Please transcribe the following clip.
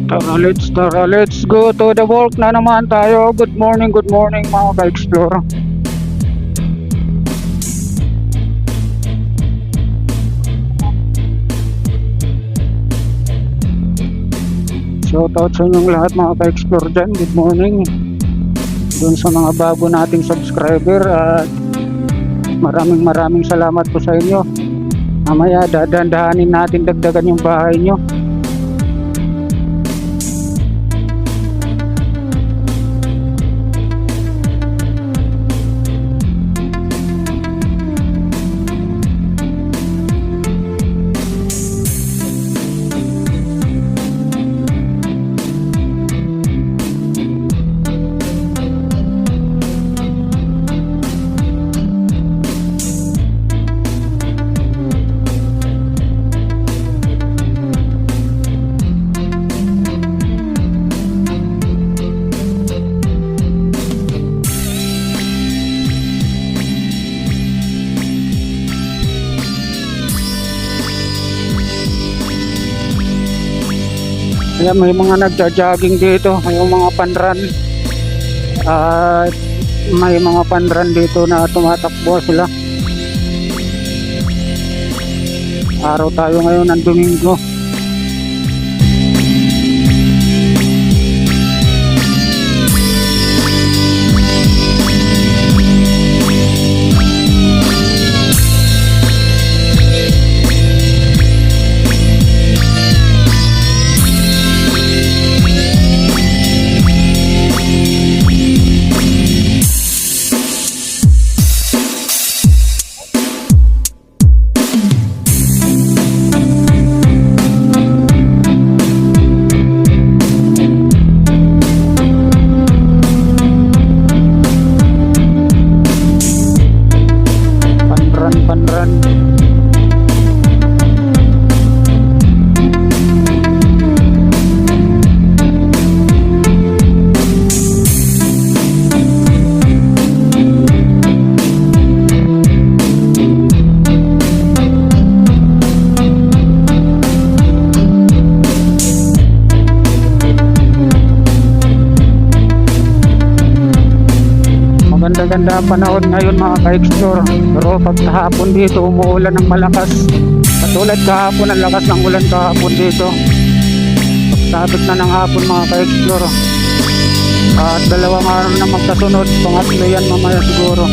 Let's go to the work na naman tayo. Good morning mga ka-explore. Shoutout sa inyong lahat mga ka-explore dyan. Good morning. Doon sa mga bago nating subscriber at maraming salamat po sa inyo. Mamaya dadandahanin natin dagdagan yung bahay nyo. Ayan, may mga nagja-jogging dito, may mga panran at may mga panran dito na tumatakbo sila. Araw tayo ngayon ng Domingo. Panran. Maganda panahon ngayon mga ka-explore, pero pag hapon dito umuulan ng malakas, katulad kahapon ang lakas ng ulan kahapon dito. Pagsabot na ng hapon mga ka-explore at dalawang araw na magkasunod, pangatlo yan mamaya siguro.